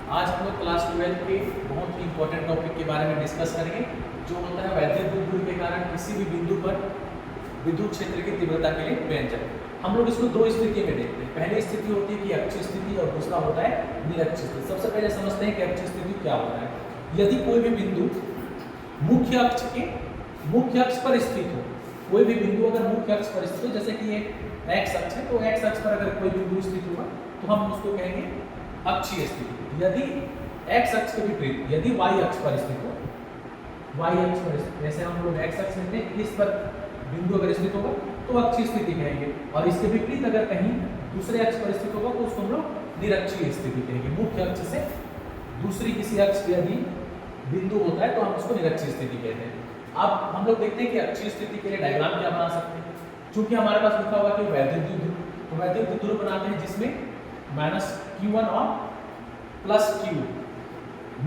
आज हम लोग क्लास 12 के बहुत ही इंपॉर्टेंट टॉपिक के बारे में डिस्कस करेंगे, जो होता है वैद्युत द्विध्रुव के कारण किसी भी बिंदु पर विद्युत क्षेत्र की तीव्रता के लिए व्यंजक। हम लोग इसको दो स्थिति में देखते हैं। पहली स्थिति होती है कि अक्षीय स्थिति और दूसरा होता है निरक्षीय स्थिति। सबसे पहले समझते हैं कि अक्षीय स्थिति क्या होता है। यदि कोई भी बिंदु मुख्य अक्ष पर स्थित हो, कोई भी बिंदु अगर मुख्य अक्ष पर स्थित हो, जैसे कि ये एक्स अक्ष है, तो एक्स अक्ष पर अगर कोई बिंदु स्थित होगा तो हम उसको कहेंगे अक्षीय स्थिति। यदि एक्स अक्ष के विपरीत यदि वाई अक्ष पर स्थित हो, वाई अक्ष पर स्थित, जैसे हम लोग एक्स अक्ष लेते हैं, इस पर बिंदु अगर स्थित होगा तो अक्षीय स्थिति कहेंगे, और इसके विपरीत अगर कहीं दूसरे अक्ष पर स्थित होगा तो उसको हम लोग निरक्षीय स्थिति कहेंगे। मुख्य अक्ष से दूसरी किसी अक्ष पर यदि बिंदु होता है तो हम उसको निरक्षीय स्थिति कहते हैं। अब हम लोग देखते हैं कि अक्षीय स्थिति के लिए डायग्राम क्या बना सकते हैं। चूंकि हमारे पास लिखा हुआ कि वैद्युत द्विध्रुव, तो वैद्युत द्विध्रुव बनाते हैं जिसमें -q1 और +q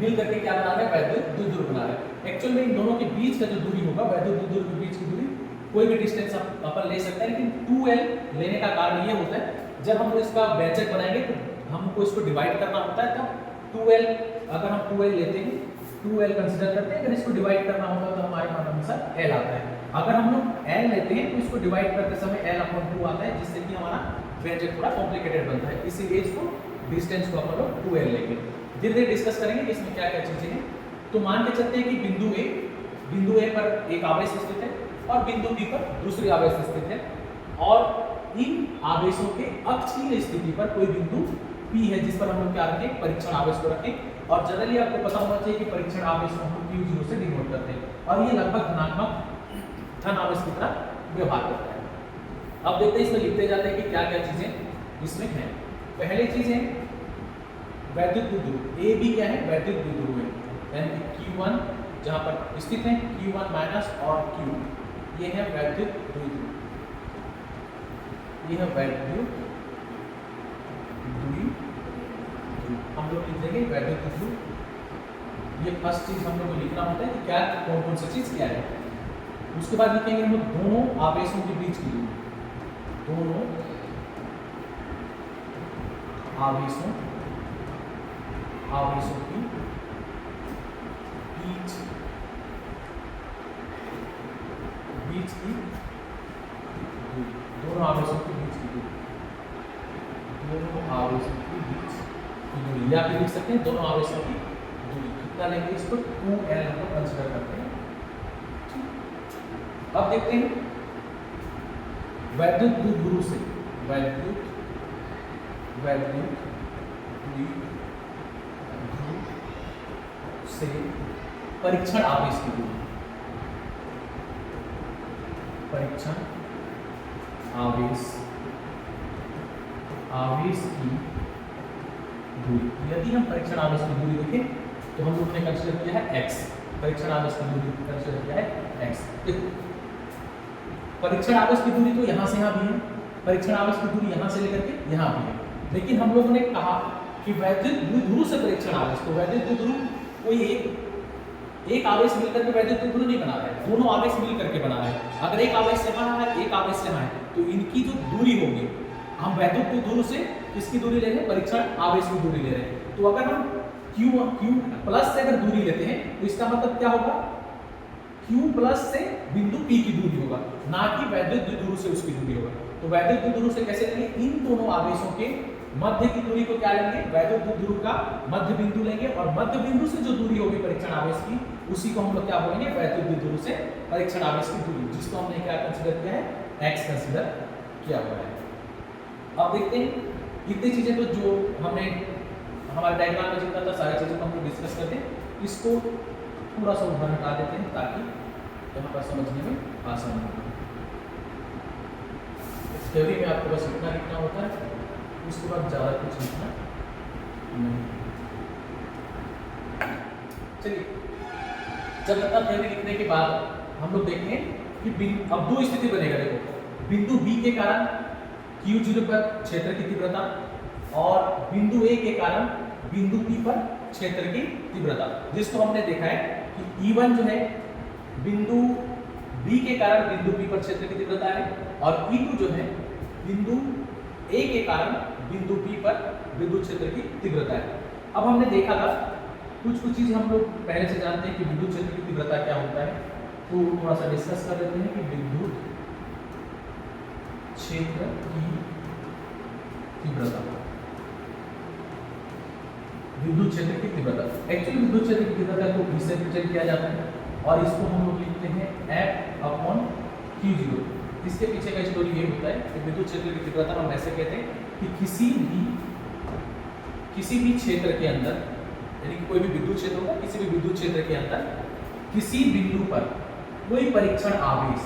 मिल करके क्या बना रहे हैं, वैद्युत द्विध्रुव बना रहे हैं। एक्चुअल में इन दोनों के बीच का जो दूरी होगा, वैद्युत द्विध्रुव के बीच की दूरी कोई भी डिस्टेंस अपन ले सकते हैं, लेकिन 2l लेने का कारण ये होता है जब हम इसका व्यंजक बनाएंगे तो हमको इसको डिवाइड करना होता है। तब 2l, अगर हम 2l लेते हैं, 2l कंसीडर करते हैं, अगर इसको डिवाइड करना होगा तो हमारे पास अनुसार l आता है। अगर हम लोग l लेते हैं तो इसको डिवाइड करते समय l/2 आता है, जिससे कि हमारा व्यंजक थोड़ा कॉम्प्लिकेटेड बनता है। इसीलिए इसको डिस्टेंस को अपन लोग 2l लेंगे। धीरे धीरे डिस्कस करेंगे कि इसमें क्या क्या चीजें हैं। तो मान के चलते हैं कि बिंदु A पर एक आवेश स्थित है और बिंदु B पर दूसरी आवेश स्थित है, और इन आवेशों के अक्षीय स्थिति पर कोई बिंदु P है जिस पर हम लोग क्या रखें, परीक्षण आवेश को रखें। और जनरली आपको पता होना चाहिए कि परीक्षण आवेश को हम Q0 से डिनोट करते हैं, और ये लगभग धनात्मक धन आवेश की तरह व्यवहार करता है। अब देखते हैं इसमें लिखते जाते हैं कि क्या क्या चीजें इसमें हैं। पहली चीज है वैद्युत द्विध्रुव। ए बी क्या है, वैद्युत द्विध्रुव है, यानी कि Q1 जहां पर स्थित है, Q1 माइनस और Q, ये है वैद्युत द्विध्रुव, ये है वैद्युत द्विध्रुव। हम लोग लिख देंगे वैद्युत द्विध्रुव। ये फर्स्ट चीज हम लोग को लिखना होता है कि क्या कौन कौन सी चीज क्या है। उसके बाद लिखेंगे हम लोग दोनों आवेशों के बीच की दूरी, दोनों आवेशों की बीच की दूरी, दोनों आवेशों के बीच की दूरी, दोनों आवेशों के बीच की दूरी, या फिर लिख सकते हैं दोनों आवेशों की दूरी। कितना लेंगे इसको, 2l हम लोग कंसीडर करते हैं। अब देखते हैं वैद्युत द्विध्रुव से वैद्युत द्विध्रुव से परीक्षण आवेश की दूरी, परीक्षण आवेश की दूरी। यदि हम परीक्षण आवेश की दूरी देखें तो हम लोग ने कंसीडर किया है x, परीक्षण आवेश की दूरी कंसीडर किया है x। देखो परीक्षण आवेश की दूरी तो यहाँ से यहाँ भी है, परीक्षण आवेश की दूरी यहाँ से लेकर के यहाँ भी है, लेकिन हम लोगों ने कहा कि वैद्युत द्विध्रुव से परीक्षण आवेश, तो वैद्युत द्विध्रुव कोई एक आवेश मिलकर के वैद्युत द्विध्रुव नहीं बना रहा है, दोनों आवेश मिल करके बना रहे हैं। अगर एक आवेश यहाँ है, एक आवेश यहाँ है, तो इनकी जो दूरी होगी, हम वैद्युत द्विध्रुव से किसकी दूरी ले रहे हैं, परीक्षण आवेश की दूरी ले रहे हैं। तो अगर हम Q प्लस से अगर दूरी लेते हैं तो इसका मतलब क्या होगा, Q प्लस से बिंदु P की दूरी होगा, ना कि वैद्युत द्विध्रुव से उसकी दूरी होगा। तो वैद्युत द्विध्रुव से कैसे लेंगे, इन दोनों आवेशों के मध्य की दूरी को क्या लेंगे, वैद्युत द्विध्रुव का मध्य बिंदु लेंगे, और मध्य बिंदु से जो दूरी होगी परीक्षण आवेश की, उसी को हम लोग क्या बोलेंगे, वैद्युत द्विध्रुव से परीक्षण आवेश की दूरी, जिसको हमने क्या कंसीडर किया है, x कंसीडर किया हुआ है। अब देखते हैं इतनी चीजें तो जो हमने हमारे डायग्राम में जितना था सारी चीजों को हम डिस्कस करते हैं। इसको थोड़ा सा उदाहरण हटा देते हैं ताकि यहाँ पर समझने में आसान हो। थ्योरी में आपको बस इतना लिखना होता है, उसके बाद ज़्यादा कुछ लिखना नहीं। चलिए, जब इतना थ्योरी लिखने के बाद हम लोग देखें कि अब दो स्थिति बनेगा। देखो बिंदु B के कारण Q0 पर क्षेत्र की तीव्रता, और बिंदु A के कारण बिंदु P पर क्षेत्र की तीव्रता, जिसको हमने देखा है कि E1 जो है बिंदु B के कारण बिंदु P पर क्षेत्र की तीव्रता है, और E2 जो है बिंदु A के कारण बिंदु P पर विद्युत क्षेत्र की तीव्रता है। अब हमने देखा था कुछ चीज़ें हम लोग पहले से जानते हैं कि विद्युत क्षेत्र की तीव्रता क्या होता है, तो थोड़ा सा डिस्कस कर लेते हैं कि विद्युत क्षेत्र की तीव्रता, विद्युत क्षेत्र की तीव्रता। एक्चुअली विद्युत क्षेत्र की तीव्रता को इससे रिप्रेजेंट किया जाता है और इसको हम लोग लिखते हैं F/Q0। इसके पीछे का स्टोरी ये होता है कि विद्युत क्षेत्र की तीव्रता हम ऐसे कहते हैं कि किसी भी क्षेत्र के अंदर, यानी कि कोई भी विद्युत क्षेत्र होगा, किसी भी विद्युत क्षेत्र के अंदर किसी बिंदु पर कोई परीक्षण आवेश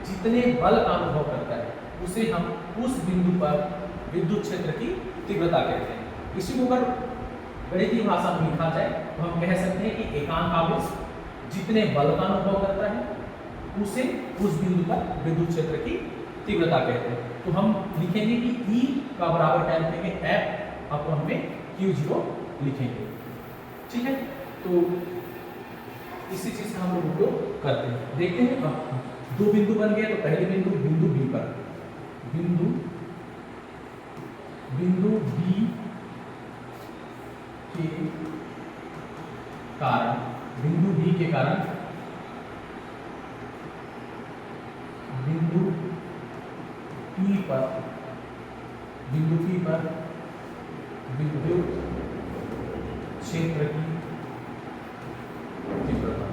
जितने बल का अनुभव करता है उसे हम उस बिंदु पर विद्युत क्षेत्र की तीव्रता कहते हैं। इसी को अगर गणितीय भाषा में लिखा जाए तो हम कह सकते हैं कि एकांक आवेश जितने बल का अनुभव करता है उसे उस बिंदु पर विद्युत क्षेत्र की तीव्रता कहते हैं। तो हम लिखेंगे कि E का बराबर क्या लिखेंगे, F/Q0 लिखेंगे। ठीक है, तो इसी चीज का हम लोग उपयोग करते हैं। देखते हैं अब दो बिंदु बन गए, तो पहले बिंदु B पर, बिंदु B के कारण, बिंदु B के कारण बिंदु P पर विद्युत क्षेत्र की तीव्रता,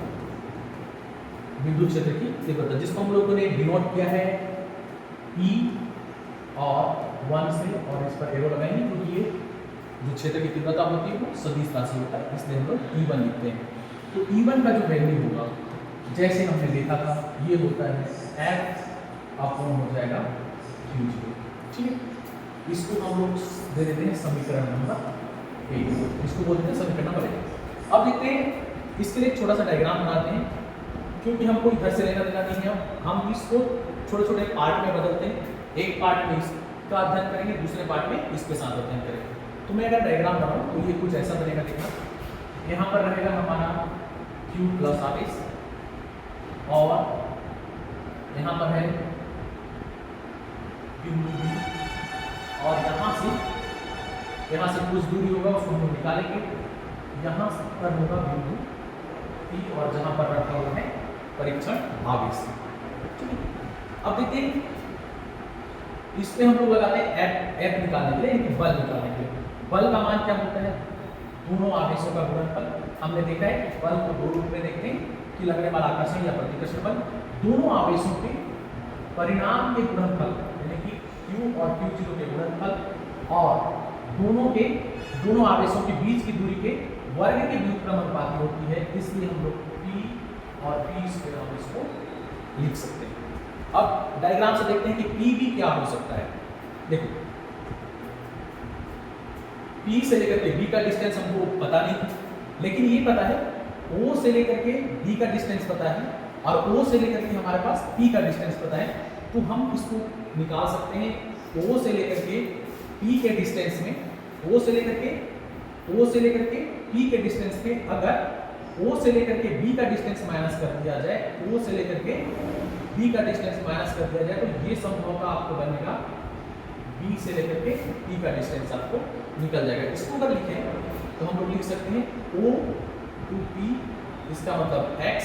विद्युत क्षेत्र की तीव्रता जिसको हम लोगों ने डिनोट किया है E और 1 से, और इस पर एरो लगाएंगे क्योंकि ये जो क्षेत्र की तीव्रता होती है वो सदिश राशि होता है, इसलिए हम लोग E1 लिखते हैं। तो E1 का जो वैल्यू होगा जैसे हमने देखा था ये होता है F/, हो जाएगा Q0। ठीक है, इसको हम लोग दे देते हैं समीकरण नंबर 1, इसको बोलते हैं समीकरण नंबर 1। अब देखते हैं इसके लिए एक छोटा सा डायग्राम बनाते हैं, क्योंकि हमको इधर से लेना देना नहीं है, हम इसको छोटे छोटे पार्ट में बदलते हैं। एक पार्ट में इसका अध्ययन करेंगे, दूसरे पार्ट में इसके साथ अध्ययन करेंगे। तो मैं अगर डायग्राम बनाऊं तो ये कुछ ऐसा बनेगा, देखना यहाँ पर रहेगा हमारा Q प्लस आवेश और यहाँ पर है बिंदु B, और यहाँ से कुछ दूरी होगा उसको हम निकालेंगे, यहाँ पर होगा बिंदु P और जहाँ पर रखा हुआ है परीक्षण आवेश। ठीक है, अब देखते हैं इस पे हम लोग लगाते हैं F निकालने के लिए, यानी बल निकालने के लिए। बल का मान क्या होता है, दोनों आवेशों का गुणनफल। हमने देखा है कि बल को दो रूप में देखते हैं कि लगने वाला आकर्षण या प्रतिकर्षण बल, दोनों आवेशों के परिणाम के गुणनफल यानी कि Q और Q0 के गुणनफल और दोनों आवेशों के बीच की दूरी के वर्ग के व्युत्क्रम अनुपाती होती है, इसलिए हम लोग P और P स्क्वायर हम इसको लिख सकते हैं। अब डायग्राम से देखते हैं कि PB क्या हो सकता है। देखो P से लेकर के B का डिस्टेंस हमको पता नहीं, लेकिन ये पता है O से लेकर के B का डिस्टेंस पता है और O से लेकर के हमारे पास P का डिस्टेंस पता है, तो हम इसको निकाल सकते हैं। O से लेकर के P के डिस्टेंस में, O से लेकर के P के डिस्टेंस में अगर O से लेकर के B का डिस्टेंस माइनस कर दिया जाए, O से लेकर के B का डिस्टेंस माइनस कर दिया जाए, तो ये संभव का आपको बनेगा B से लेकर के P का डिस्टेंस आपको निकल जाएगा। इसको अगर लिखें तो हम लोग लिख सकते हैं O to P, इसका मतलब X,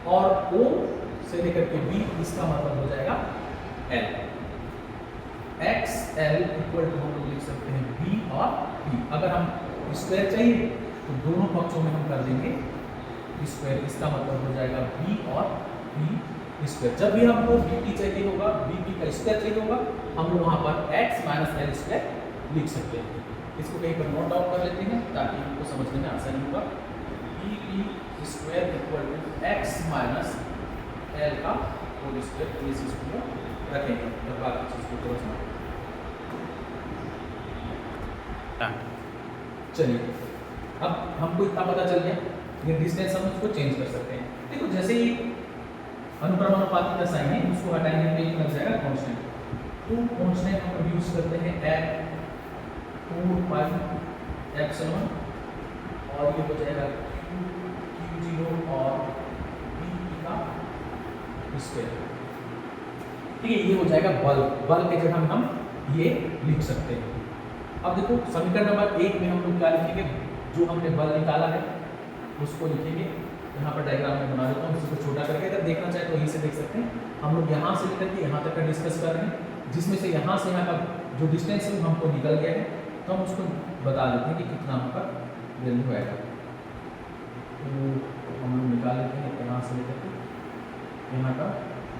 और O से लेकर के B, इसका मतलब हो जाएगा L। XL इक्वल टू हम लोग लिख सकते हैं B और P। अगर हम स्क्वायर चाहिए तो दोनों पक्षों में हम कर देंगे स्क्वायर, इसका मतलब हो जाएगा B और P स्क्वायर। जब भी हमको BP चाहिए होगा, BP का स्क्वायर चाहिए होगा, हम लोग वहाँ पर X माइनस L स्क्वायर लिख सकते हैं। इसको कहीं पर नोट डाउन कर लेते हैं ताकि हमको समझने में आसानी होगा। BP square equal to X minus L का होल स्क्वायर, इस चीज़ को रखेंगे और बाकी चीज़ को समझना। चलिए, अब हमको इतना पता चल गया, ये डिस्टेंस हम उसको चेंज कर सकते हैं। देखो जैसे ही अनुप्रमानुपाती का साइन है उसको हटाएंगे तो एक लग जाएगा कांस्टेंट, तो कांस्टेंट हम लोग यूज करते हैं F 4 पाई एप्सिलॉन, और ये हो जाएगा Q0 और B का स्क्वायर। ठीक है, ये हो जाएगा बल के जगह हम ये लिख सकते हैं। अब देखो समीकरण नंबर 1 में हम लोग क्या लिखेंगे, जो हमने बल निकाला है उसको लिखेंगे। यहाँ पर डायग्राम में बना देता हूँ, इसको छोटा करके, अगर देखना चाहे तो यहीं से देख सकते हैं। हम लोग यहाँ से लेकर के यहाँ तक का डिस्कस कर रहे हैं, जिसमें से यहाँ से यहाँ का जो डिस्टेंस है वो हमको निकल गया है, तो हम उसको बता देते हैं कि कितना हमका वैल्यू आएगा। तो हम लोग निकाल लेते हैं यहाँ से लेकर के यहाँ का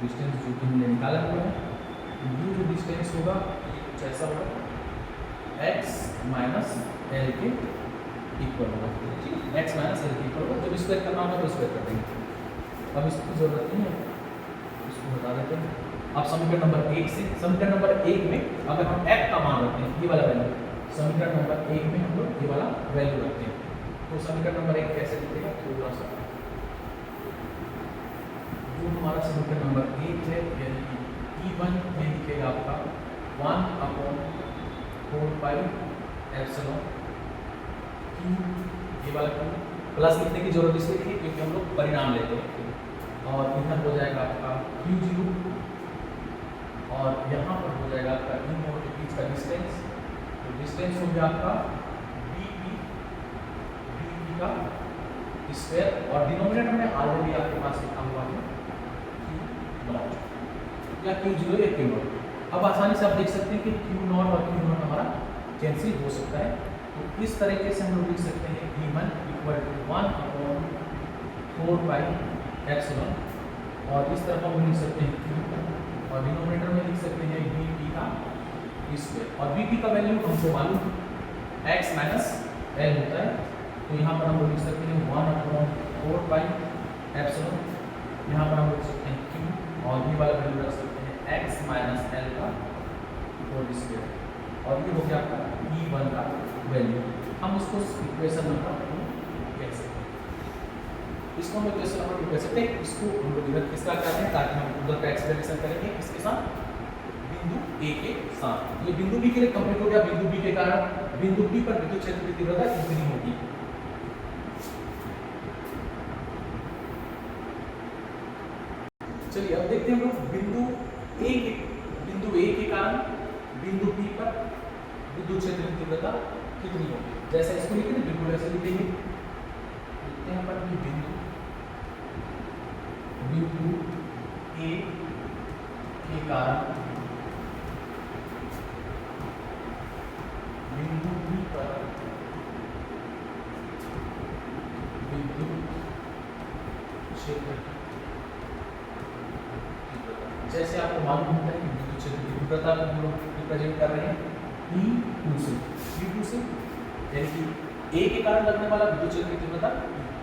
डिस्टेंस जो कि हमने निकाला हुआ है। ये जो डिस्टेंस होगा कुछ ऐसा होगा, x माइनस एल के इक्वल होगा, ठीक है, x माइनस एल के इक्वल होगा। जब स्क्वायर करना होगा तो स्क्वायर कर देंगे, अब इसकी जरूरत नहीं है, इसको बता देते हैं। अब समीकरण नंबर 1 से, समीकरण नंबर 1 में अगर हम f का मान रखते हैं, ये वाला वैल्यू, समीकरण नंबर 1 में हम लोग ये वाला वैल्यू रखते हैं, तो समीकरण नंबर 1 कैसे लिखेगा, थोड़ा सा जो हमारा समीकरण नंबर 1 है, यानी कि E1 में लिखेगा आपका 1/4 पाई एप्सिलॉन Q, ये वाला Q प्लस लिखने की जरूरत इसलिए थी क्योंकि हम लोग परिणाम लेते हैं, और इधर हो जाएगा आपका Q0, और यहाँ पर हो जाएगा आपका इन दोनों के बीच का डिस्टेंस, तो डिस्टेंस हो गया आपका dp का स्क्वायर, और डिनोमिनेटर में ऑलरेडी आपके पास लिखा हुआ है Q0 या Q0 या Q0। अब आसानी से आप देख सकते हैं कि Q0 और Q0 हमारा कैंसिल हो सकता है, तो इस तरीके से हम लोग लिख सकते हैं V1 = 1/4 पाई एप्सिलॉन, और इस तरफ हम लिख सकते हैं Q, और डिनोमिनेटर में लिख सकते हैं Vp का स्क्वायर, और Vp का वैल्यू हमको मालूम है x माइनस एल होता है, तो यहाँ पर हम लोग लिख सकते हैं 1/4 पाई एप्सिलॉन, यहाँ पर हम लिख सकते हैं Q, और ये वाला वैल्यू रख सकते हैं x माइनस एल का होल स्क्वायर, और ये हो गया आपका E1 का वैल्यू। हम इसको इक्वेशन नंबर 2 कह सकते हैं, इसको हम इक्वेशन नंबर 2 कह सकते हैं। इसको हम लोग इधर किसका करते हैं ताकि हम उधर का एक्सप्लेनेशन करेंगे किसके साथ, बिंदु A के साथ। ये बिंदु B के लिए कंप्लीट हो गया, बिंदु B के कारण बिंदु B पर विद्युत क्षेत्र की तीव्रता कितनी होगी। चलिए अब देखते हैं हम लोग बिंदु A के कारण बिंदु B पर विद्युत क्षेत्र की तीव्रता कितनी होगी। जैसे इसको लिखे ना, बिल्कुल ऐसे लिखेंगे, लिखते हैं अपन कि बिंदु A के कारण बिंदु B पर विद्युत क्षेत्र की तीव्रता, जैसे आपको मालूम होता है कि विद्युत क्षेत्र की तीव्रता को हम लोग रिप्रेजेंट कर रहे हैं E2 से, यानी कि A के कारण लगने वाला विद्युत क्षेत्र की तीव्रता।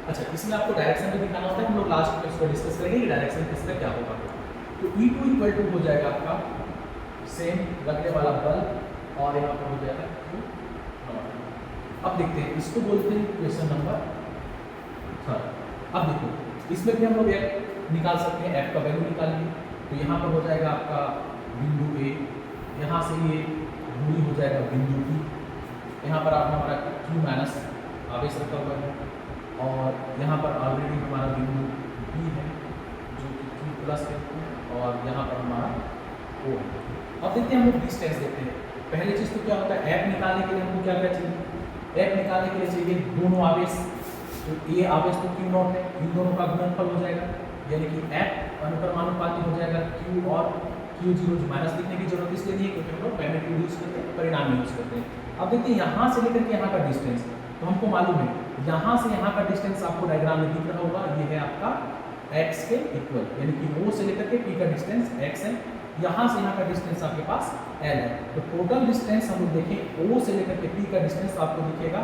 अच्छा, इसमें आपको डायरेक्शन भी दिखाना होता है, हम लोग लास्ट में इसको डिस्कस करेंगे कि डायरेक्शन किसका क्या होगा। तो E2 = हो जाएगा आपका सेम लगने वाला बल, और यहाँ पर हो जाएगा Q0। अब देखते हैं, इसको बोलते हैं क्वेश्चन नंबर 3। अब देखो, इसमें भी हम लोग F निकाल सकते हैं, F का वैल्यू निकालिए, तो यहाँ पर हो जाएगा आपका बिंदु A, यहाँ से ये दूरी हो जाएगा बिंदु B, यहाँ पर आप हमारा Q माइनस आवेश रखा हुआ है, और यहाँ पर ऑलरेडी हमारा बिंदु B है जो कि Q प्लस है, और यहाँ पर हमारा O है। अब देखते हैं हम लोग डिस्टेंस देखते हैं। पहले चीज़ तो क्या होता है, F निकालने के लिए हमको क्या क्या चाहिए, F निकालने के लिए चाहिए दोनों आवेश, तो ये आवेश तो Q0 है, इन दोनों का गुणनफल हो जाएगा, यानी कि F अनुक्रमानुपाती हो जाएगा Q और Q0, जो माइनस लिखने की जरूरत इसलिए नहीं है क्योंकि हम लोग मैग्नीट्यूड यूज करते हैं, परिणाम यूज करते हैं। अब देखिए यहाँ से लेकर के यहाँ का डिस्टेंस, तो हमको मालूम है यहाँ से यहाँ का डिस्टेंस आपको डायग्राम में दिख रहा होगा, ये है आपका x के इक्वल, यानी कि O से लेकर के P का डिस्टेंस x है, यहाँ से यहाँ का डिस्टेंस आपके पास L है, तो टोटल डिस्टेंस हम लोग देखें O से लेकर के P का डिस्टेंस आपको दिखेगा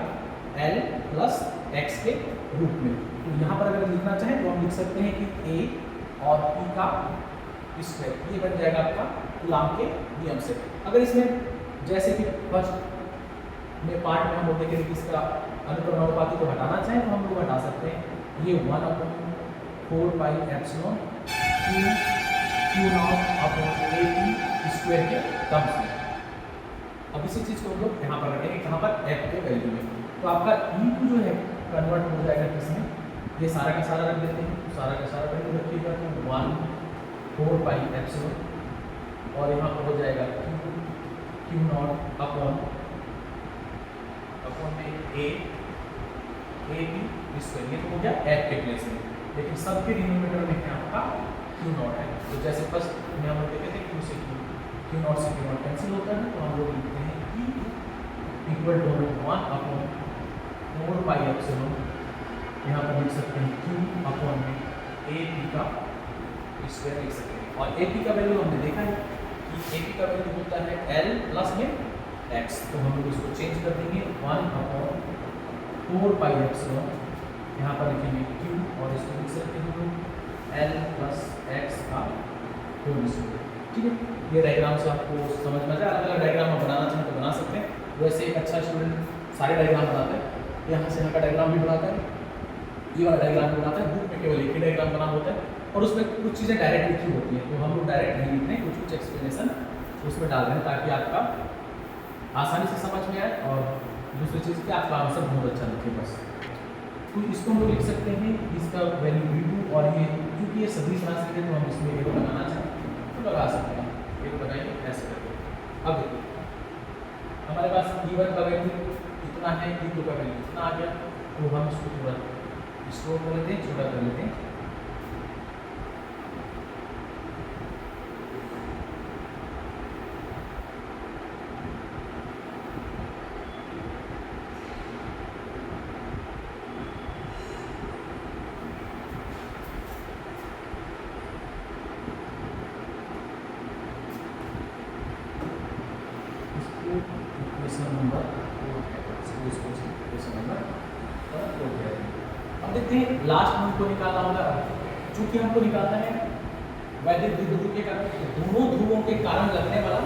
L प्लस x के रूप में। तो यहाँ पर अगर लिखना चाहें तो हम लिख सकते हैं कि A और P का स्क्वायर, ये बन जाएगा आपका कूलॉम के नियम से। अगर इसमें जैसे कि फर्स्ट में पार्ट में हम लोग देखेंगे कि इसका अनुक्रमानुपाती को हटाना चाहें तो हम लोग हटा सकते हैं, ये 1/4 pi epsilon Q0 upon AP square के टर्म्स में। अब इसी चीज़ को हम लोग यहाँ पर रखेंगे, कहाँ पर F के वैल्यू में, तो आपका E2 जो है कन्वर्ट हो जाएगा किसमें, ये सारा का सारा रख देते हैं, तो सारा का सारा वैल्यू रखिएगा, तो 1/4 पाई एप्सिलॉन, और यहाँ पर हो जाएगा Q0 अपॉन अपॉन में ए बी स्क्वायर, ये तो हो गया एफ के प्लेस में, लेकिन सबके डिनोमिनेटर में क्या आपका क्यू नॉट है। तो जैसे फर्स्ट में हम लोग देखे थे क्यू से क्यू नॉट से क्यू नॉट कैंसिल होता है, तो हम लोग लिखते हैं E equal to 1 upon 4 pi epsilon, यहाँ पर लिख सकते हैं क्यू अपॉन में ए पी का स्क्वायर लिख सकते हैं। और ए पी का वैल्यू हमने देखा है कि ए पी का वैल्यू होता है एल प्लस में एक्स, तो हम लोग इसको चेंज कर देंगे 1 अपॉन 4 पाई एप्सिलॉन, यहाँ पर लिखेंगे क्यू और इसको लिख सकते हैं एल प्लस एक्स का होल स्क्वायर। ठीक है, ये डायग्राम से आपको समझ में आ जाए। अलग अलग डायग्राम आप बनाना चाहें तो बना सकते हैं, वैसे एक अच्छा स्टूडेंट सारे डायग्राम बनाता है, यहाँ से यहाँ का डायग्राम भी बनाता है, ये वाला डायग्राम भी बनाता है, बुक में केवल एक ही डायग्राम बना होता है और उसमें कुछ चीज़ें डायरेक्ट लिखी होती हैं, तो हम लोग डायरेक्ट नहीं लिख रहे हैं, कुछ एक्सप्लेनेशन उसमें डाल रहे हैं ताकि आपका आसानी से समझ में आए और दूसरी चीज़ कि आपका आंसर बहुत अच्छा लिखे बस। तो इसको हम लोग लिख सकते हैं, इसका वैल्यू V2 और ये क्योंकि ये सदिश राशि है तो हम इसमें एरो लगाना चाहें तो लगा सकते हैं, एरो लगाएंगे ऐसे करके। अब देखिए हमारे पास E1 का वैल्यू इतना है, E2 का वैल्यू इतना आ गया, तो हम इसको थोड़ा स्टोर कर लेते हैं, छोटा कर लेते हैं। अब देखते हैं लास्ट में हमको निकालना होगा, चूंकि हमको निकालना है वैद्युत द्विध्रुव के कारण, दोनों ध्रुवों के कारण लगने वाला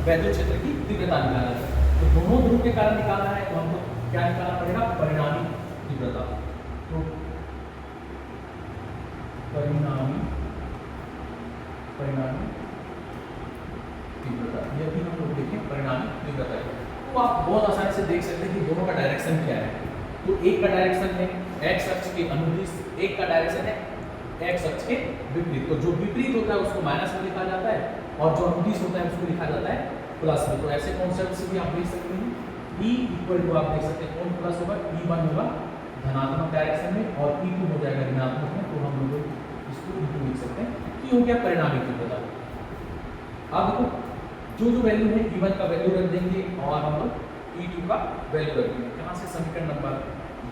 वैद्युत क्षेत्र की तीव्रता निकालना है। तो दोनों ध्रुव के कारण निकालना है तो हमको क्या निकालना पड़ेगा, परिणामी तीव्रता। तो परिणामी तीव्रता, ये भी हम लोग देखें परिणामी तीव्रता, तो आप बहुत आसानी से देख सकते हैं कि दोनों का डायरेक्शन क्या है। तो एक का डायरेक्शन है एक्स अक्ष के अनुदिश, एक का डायरेक्शन है एक्स अक्ष के विपरीत। तो जो विपरीत होता है उसको माइनस में लिखा जाता है और जो अनुदिश होता है उसको लिखा जाता है प्लस में। तो ऐसे कॉन्सेप्ट से भी आप देख सकते हैं E इक्वल टू आप देख सकते हैं कौन प्लस होगा, E1 होगा धनात्मक डायरेक्शन में और E2 हो जाएगा ऋणात्मक में, तो हम लोग इसको E2 लिख सकते हैं कि हो गया परिणामी तीव्रता। अब देखो जो वैल्यू है E1 का वैल्यू रख देंगे और हम लोग E2 का वैल्यू रख देंगे, कहाँ से, समीकरण नंबर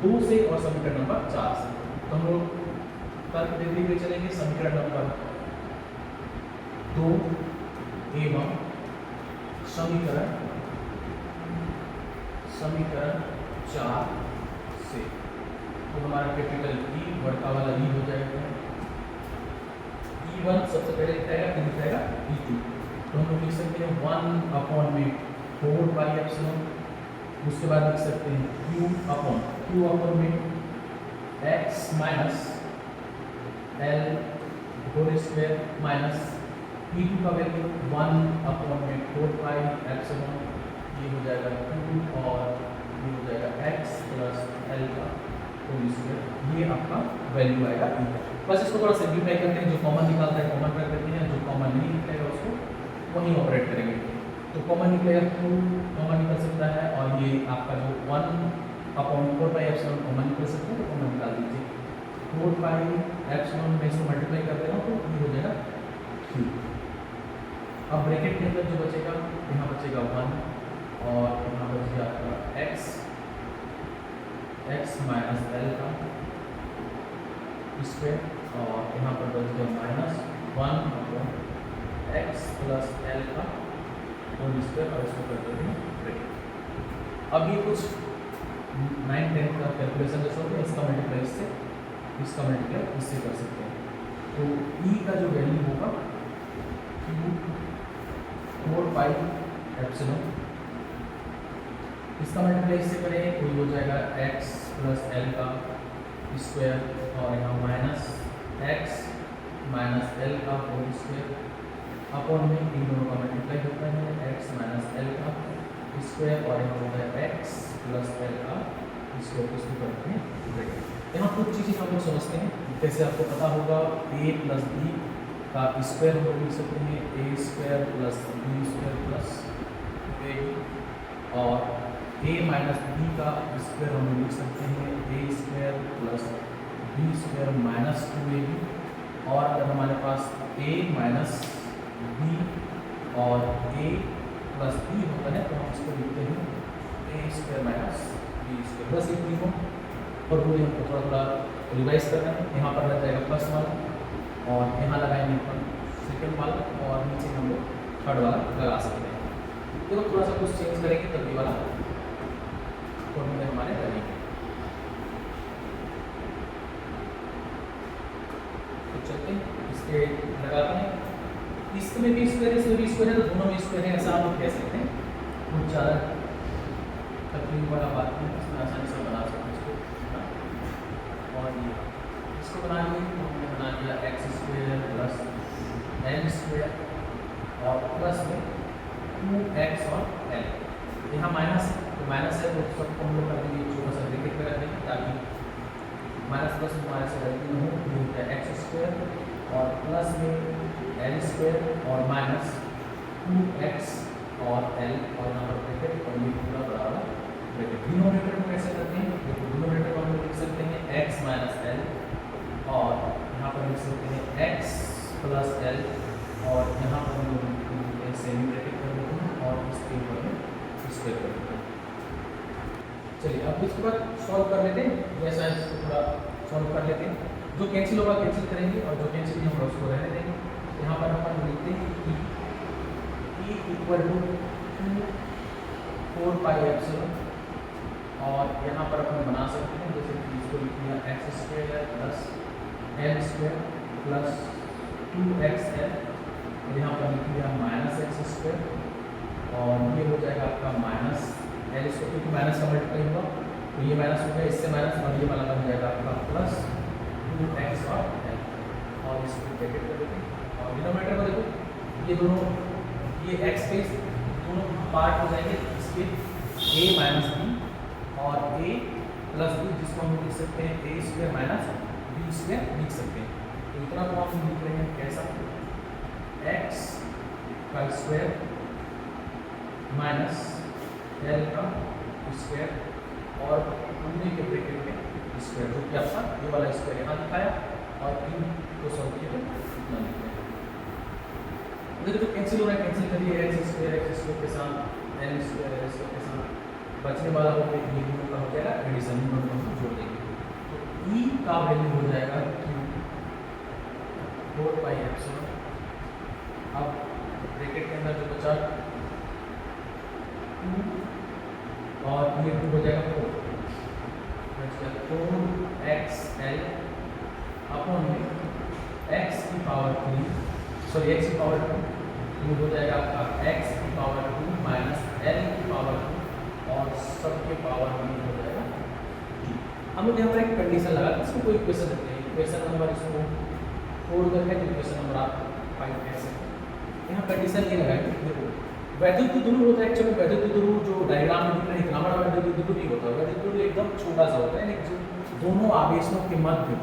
2 से और समीकरण नंबर 4 से। तो हम लोग तर्क देखते हुए चलेंगे, समीकरण नंबर 2 एवं समीकरण 4 से, तो हमारा कैपिटल E बड़का वाला E हो जाएगा, E1 सबसे पहले लिखाएगा फिर लिखाएगा E2, तो हम लोग लिख सकते हैं 1 अपॉन में 4 पाई एप्सिलॉन, उसके बाद लिख सकते हैं Q अपॉन में x minus L whole square minus E2 का वैल्यू 1 अपॉन में 4 पाई एप्सिलॉन, ये हो जाएगा Q और ये हो जाएगा x प्लस L का होल स्क्वायर, ये आपका वैल्यू आएगा E का। बस इसको थोड़ा सिंप्लीफाई करते हैं, जो कॉमन निकालता है कॉमन कर देते हैं, जो कॉमन नहीं निकलेगा उसको वहीं ऑपरेट करेंगे। तो कॉमन निकलेगा Q कॉमन निकल सकता है और ये आपका जो 1 अपॉन 4 पाई एप्सिलॉन कॉमन निकल सकता है, तो कॉमन निकाल दीजिए। 4 पाई एप्सिलॉन में इसको मल्टीप्लाई कर दे रहा हूँ तो ये हो जाएगा Q। अब ब्रैकेट के अंदर जो बचेगा, यहाँ बचेगा 1 और यहाँ बचेगा आपका x माइनस L का स्क्वायर और यहाँ पर बच गया minus 1 upon x plus L का होल स्क्वायर और इसको कर देते हैं ब्रैकेट। अब ये कुछ 9-10 का कैलकुलेशन जैसा होगा, इसका मल्टीप्लाई इससे, इसका मल्टीप्लाई इससे कर सकते हैं। तो E का जो वैल्यू होगा Q 4 पाई एप्सिलॉन, इसका मल्टीप्लाई इससे करेंगे तो ये हो जाएगा x प्लस L का स्क्वायर और यहाँ माइनस x माइनस L का होल स्क्वायर अपॉन में इन दोनों का मल्टीप्लाई होता है x माइनस L का स्क्वायर और यहाँ होता है x प्लस L का स्क्वायर, इसको करते हैं ब्रैकेट। यहाँ कुछ चीज़ें हम लोग समझते हैं, जैसे आपको पता होगा a प्लस b का स्क्वायर हम लोग लिख सकते हैं a square plus b square plus a, और ए माइनस बी का स्क्वायर हम लिख सकते हैं A square plus B square minus 2ab। और अगर हमारे पास ए माइनस बी और ए प्लस बी होता है तो हम इसको लिखते हैं A square minus B square. बस ये तीनों फॉर्मूले हमको थोड़ा थोड़ा रिवाइज करना है। यहाँ पर लग जाएगा फर्स्ट वाला और यहाँ लगाएंगे अपन सेकेंड वाला और नीचे हम लोग थर्ड वाला लगा सकते हैं। देखो थोड़ा सा कुछ चेंज करेंगे तब ये वाला फॉर्मूले हमारे बनेंगे। तो चलते हैं इसके लगाते हैं। इसमें भी स्क्वायर है, इसमें भी स्क्वायर है, तो दोनों में स्क्वायर है ऐसा हम लोग कह सकते हैं। कुछ ज़्यादा तकलीफ वाला बात नहीं, इसमें आसानी से बना सकते हैं इसको। और ये इसको बना लिए तो हमने बना लिया x square plus L square और प्लस में 2x और l। यहाँ माइनस तो माइनस है तो सबको हम लोग कर देंगे छोटा सा ब्रैकेट में रख देंगे ताकि माइनस प्लस में हमारे से गलती न हो। ये होता है एक्स स्क्वायर और प्लस में एल स्क्वायर और माइनस 2x और l और यहाँ पर ब्रैकेट और ये पूरा बराबर ब्रैकेट। डिनोमिनेटर को कैसे करते हैं? देखो डिनोमिनेटर को हम लोग लिख सकते हैं x माइनस एल और यहाँ पर लिख सकते हैं x प्लस एल और यहाँ पर हम लोग सेमी ब्रैकेट कर देते हैं और इसके ऊपर में स्क्वायर कर देते हैं। चलिए अब इसके बाद सॉल्व कर लेते हैं। जैसा इसको थोड़ा सॉल्व कर लेते हैं। जो कैंसिल होगा कैंसिल करेंगे और जो कैंसिल नहीं होगा उसको रहने देंगे। यहाँ पर अपन लिखते हैं कि e equal to 4 pi epsilon और यहाँ पर अपन बना सकते हैं जैसे कि इसको लिख लिया x square plus L square plus 2xl और यहाँ पर लिख लिया माइनस एक्स स्क्वायर और ये हो जाएगा आपका माइनस एल स्क्वायर क्योंकि माइनस का मल्टीप्लाई होगा तो ये माइनस हो गया, इससे माइनस और ये वाला बन जाएगा आपका प्लस 2x और एल और इसको ब्रैकेट कर देते हैं। और डिनोमिनेटर में देखो ये दोनों ये एक्स के दोनों पार्ट हो जाएंगे इसके a माइनस बी और a प्लस बी जिसको हम लिख सकते हैं A square minus B square लिख सकते हैं। तो इतना को हम लिख रहे हैं कैसा x का स्क्वायर माइनस एल का स्क्वायर और पूरे के ब्रैकेट में स्क्वायर जो कि आपका ये वाला स्क्वायर यहाँ दिखाया और इन को सॉल्व किया तो इतना लिख रहे हैं। देखो तो कैंसिल हो रहा है, कैंसिल करिए एक्स स्क्वायर के साथ एल स्क्वायर के साथ बचने वाला हो गया ये दोनों का हो जाएगा एडिशन दोनों को जोड़ देंगे तो ई का वैल्यू हो जाएगा 4 पाई एप्सिलॉन। अब ब्रैकेट के अंदर जो बचा 2 और ये 2 हो जाएगा 4xl अपॉन में x की पावर 2 ये हो जाएगा आपका x की पावर 2 माइनस l की पावर 2 और सबके पावर में हो जाएगा 2। हम लोग यहाँ पर एक कंडीशन लगा इसको कोई इक्वेशन देते हैं। इक्वेशन नंबर इसको 4 करके तो इक्वेशन नंबर आप 5 कह सकते हैं। यहाँ कंडीशन ये लगाएंगे देखो वैद्युत द्विध्रुव होता है एक्चुअली वैद्युत द्विध्रुव जो डायग्राम में दिख रहा है इतना बड़ा वैद्युत द्विध्रुव नहीं होता। वैद्युत द्विध्रुव एकदम छोटा सा होता है जो दोनों आवेशों के मध्य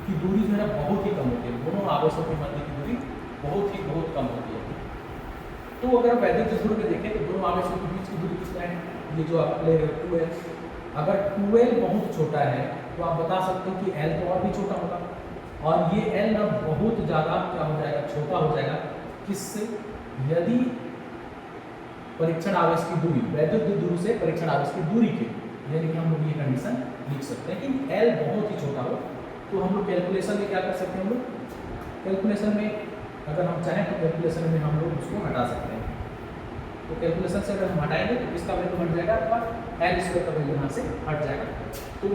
की दूरी जो है ना बहुत ही कम होती है। दोनों आवेशों के मध्य की दूरी बहुत कम होती है। तो अगर आप वैद्युत द्विध्रुव में देखें तो दोनों आवेशों के बीच की दूरी कितना है ये जो आप ले रहे हो 2l। अगर 2l बहुत छोटा है तो आप बता सकते हो कि l तो और भी छोटा होगा और ये l ना बहुत ज़्यादा क्या हो जाएगा छोटा हो जाएगा। किससे? यदि परीक्षण आवेश की दूरी वैद्युत द्विध्रुव से परीक्षण आवेश की दूरी के यानी कि हम लोग ये कंडीशन लिख सकते हैं कि L बहुत ही छोटा हो। तो हम लोग कैलकुलेशन में क्या कर सकते हैं हम लोग कैलकुलेशन में अगर हम चाहें तो कैलकुलेशन में हम लोग उसको हटा सकते हैं। तो कैलकुलेशन से अगर हम हटाएंगे तो इसका वैल्यू हट जाएगा आपका एल स्क्वायर का वैल्यू यहाँ से हट जाएगा। तो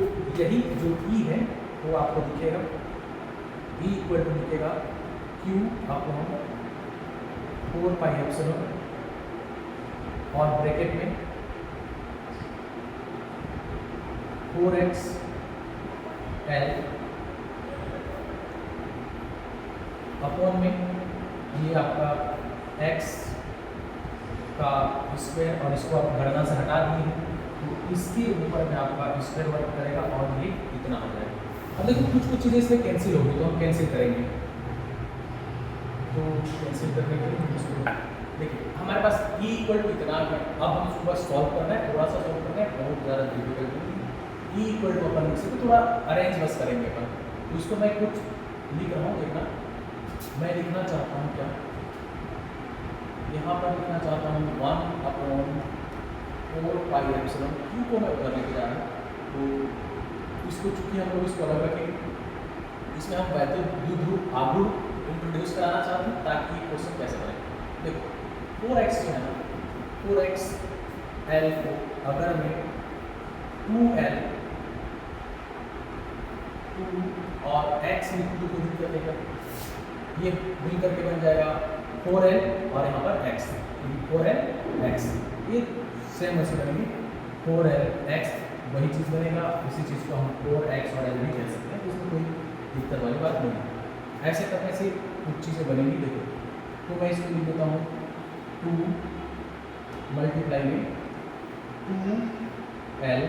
यही जो ई है वो आपको दिखेगा ई इक्वल टू दिखेगा क्यू अपॉन 4 पाई एप्सिलॉन और ब्रैकेट में 4x l अपॉन में ये आपका x का स्क्वायर और इसको आप गणना से हटा दिए तो इसके ऊपर में आपका स्क्वायर वर्क करेगा और ये इतना हो जाएगा। अब देखो कुछ चीज़ें इसमें कैंसिल होगी तो हम कैंसिल करेंगे। तो कैंसिल करने के लिए हम इसको देखिए हमारे पास E इक्वल टू इतना है, अब हम इसको बस सॉल्व करना है, थोड़ा सा सॉल्व करना है, बहुत ज़्यादा डिफिकल्ट नहीं है। E इक्वल टू अपन इसको थोड़ा अरेंज बस करेंगे अपन, तो इसको मैं कुछ लिख रहा हूँ, देखना मैं लिखना चाहता हूँ क्या, यहाँ पर लिखना चाहता हूँ 1/4 Q को मैं उधर लेके जा रहा हूँ। तो इसको चूंकि हम लोग इसको अलग रखेंगे, इसमें हम वैद्युत द्विध्रुव आघूर्ण इंट्रोड्यूस कराना चाहते हैं ताकि क्वेश्चन कैसे बने। देखो 4x जो है ना, 4x L को अगर मैं 2L 2 और x लिख दूँ तो दिक्कत देगा, ये मिल करके बन जाएगा 4L और यहाँ पर x, 4L x, ये सेम वैसे बनेंगे 4L x, वही चीज़ बनेगा, इसी चीज़ को हम 4x और L भी कह सकते हैं, इसमें कोई दिक्कत वाली बात नहीं है। ऐसे करने से कुछ चीज़ें बनेंगी। देखो तो मैं इसको लिख देता हूँ 2 मल्टीप्लाई में 2L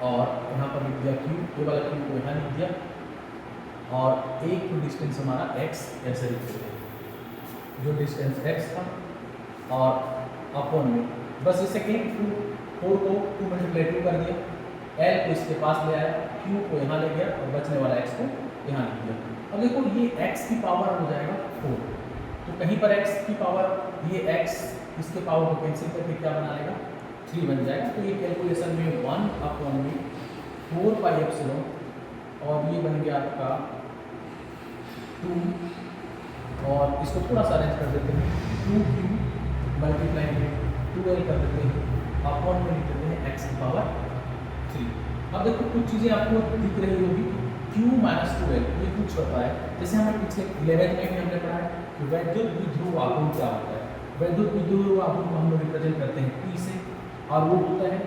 और यहाँ पर लिख दिया Q, ये वाला Q को यहाँ लिख दिया, और एक तो डिस्टेंस हमारा x ऐसे लिख देते हैं, जो डिस्टेंस x था और अपॉन में बस इसे कहीं 4 को 2 मल्टीप्लाई 2 कर दिया, L को इसके पास ले आया, Q को यहाँ ले गया और बचने वाला x को यहाँ लिख दिया। अब देखो ये x की पावर हो जाएगा 4, तो कहीं पर x की पावर, ये x इसके पावर को कैंसिल करके क्या बना लेगा 3 बन जाएगा। तो ये कैलकुलेशन में 1/4 और ये बन गया आपका 2, और इसको थोड़ा सा अरेंज कर देते हैं 2Q मल्टीप्लाई में 2L कर देते हैं, अपॉन में लिख देते हैं x की पावर 3। अब देखो कुछ चीज़ें आपको दिख रही होगी, Q माइनस 2L ये कुछ होता है, जैसे हमें पिछले 11th में भी हमने पढ़ा है कि वैद्युत द्विध्रुव आघूर्ण क्या होता है। वैद्युत द्विध्रुव आघूर्ण को हम लोग रिप्रेजेंट करते हैं P से, और वो होता है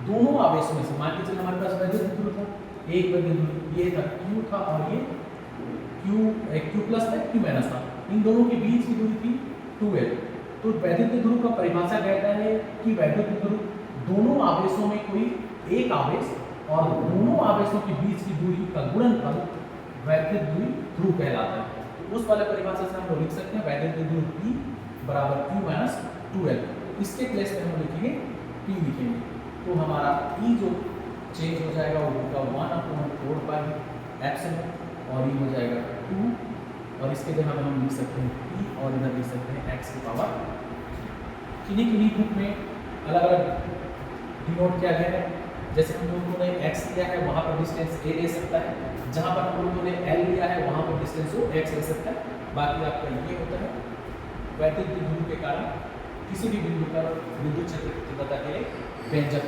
दोनों आवेश में से, मान के चलिए हमारे पास वैद्युत द्विध्रुव था, एक वैद्युत द्विध्रुव ये था Q था और ये Q प्लस था, Q माइनस था, इन दोनों के बीच की दूरी थी 2L। तो वैद्युत द्विध्रुव का परिभाषा कहता है कि वैद्युत द्विध्रुव दोनों आवेशों में कोई एक आवेश और दोनों आवेशों के बीच की दूरी का गुणनफल वैद्युत द्विध्रुव कहलाता है। तो उस वाले परिभाषा से हम लोग लिख सकते हैं वैद्युत द्विध्रुव P बराबर Q माइनस 2L। इसके प्लेस में हम लिखेंगे P लिखेंगे, तो हमारा E जो चेंज हो जाएगा वो होगा 1/4 और ये हो जाएगा 2, और इसके जगह में हम लिख सकते हैं P और इधर लिख सकते हैं x की पावर। किन्हीं बुक में अलग अलग डिनोट किया गया है, जैसे हम लोगों ने x लिया है वहाँ पर डिस्टेंस a ले सकता है, जहाँ पर हम लोगों ने l लिया है वहाँ पर डिस्टेंस वो x ले सकता है। बाकी आपका ये होता है वैद्युत द्विध्रुव के कारण किसी भी बिंदु पर विद्युत क्षेत्र की तीव्रता के लिए व्यंजक